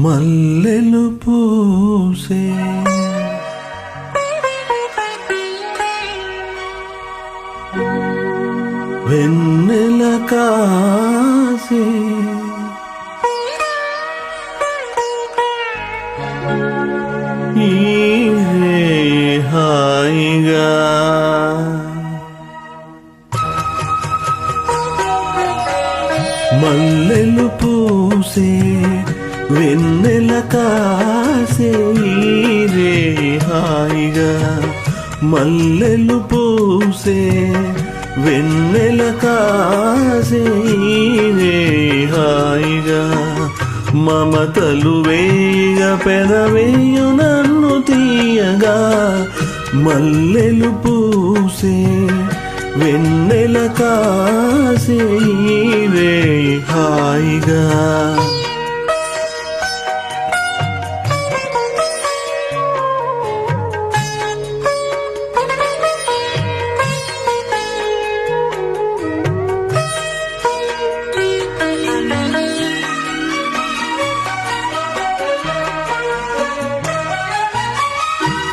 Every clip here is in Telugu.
మల్లెలు పూసే వెన్నెల కాసే హాయిగా మల్లెలు పూసే వెన్నెల కాసే రే హాయిగా మల్లెలు పూసే వెన్నెల కాసే రే హాయిగా మమతలు వేగ పెదవేయు నన్ను తీయగా మల్లెలు పూసే వెన్నెల కాసే రే హాయిగా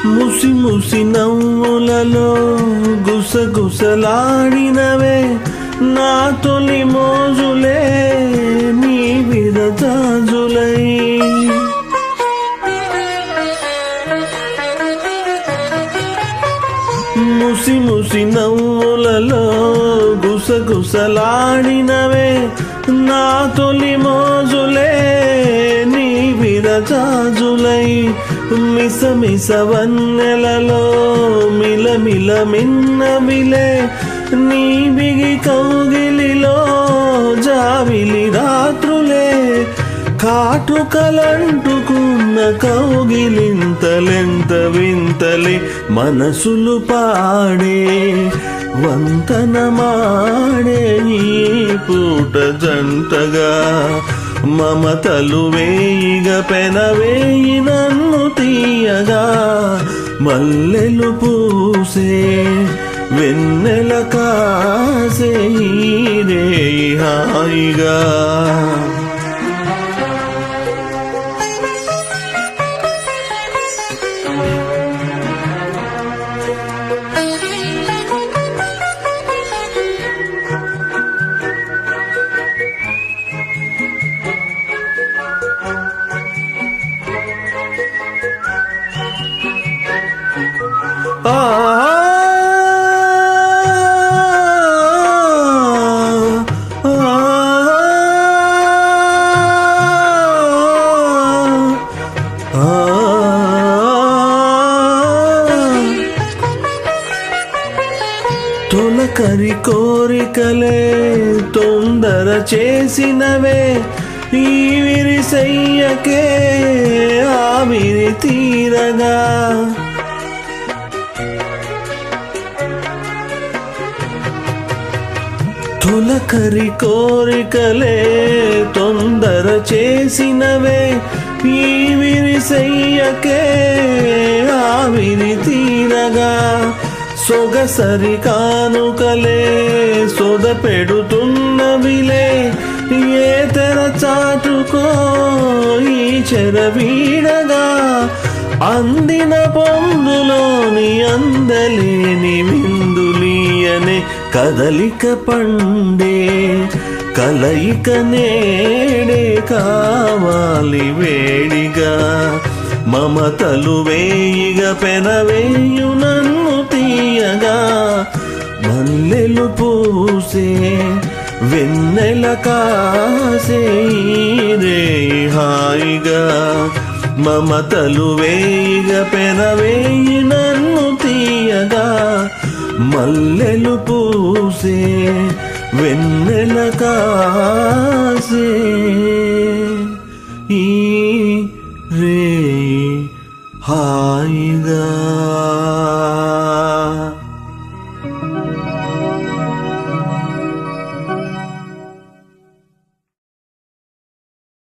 ముసి ముసి నవ్వులలో గుసగుసలాడినవే నా తొలి మోజులే నీ విరజాజులై ముసి ముసి నవ్వులలో గుసగుసలాడినవే నా తొలి మోజులే నీ విరజాజులై మిస మిస వన్నెలలో మిలమిల మిన్నవిలే నీ బిగి కౌగిలిలో జావిలి రాత్రులే కాటుకలంటుకున్న కౌగిలింతలెంత వింతలే మనసులు పాడే వంతనమాడే ఈ పూట జంటగా మమతలు వేయిగ పెనవేయి నన్ను తీయగా మల్లెలు పూసే వెన్నెల కాసే రే హాయిగా తొలకరి కోరికలే తొందర చేసినవే ఈ విరిసయ్యకే ఆవిరి తీరగా తొలకరి కోరికలే తొందర చేసినవే ఈ విరిసయ్యకే ఆవిరి తీరగా సొగసరి కానుకలే సొద పెడుతున్నవిలే ఏ తెర చాటుకో ఈ చెరవీడగా అందిన పొందులోని అందలేని విందులీయనే కదలిక పండే కలయిక నేడే కావాలి వేడిగా మమతలు వేయిగ పెనవేయు నన్ను తీయగా మల్లెలు పూసే వెన్నెల కాసే రే హాయిగా మమతలు వేయిగ పెనవేయి నన్ను తీయగా మల్లెలు పూసే వెన్నెల కాసే ఈ రే హాయిగా.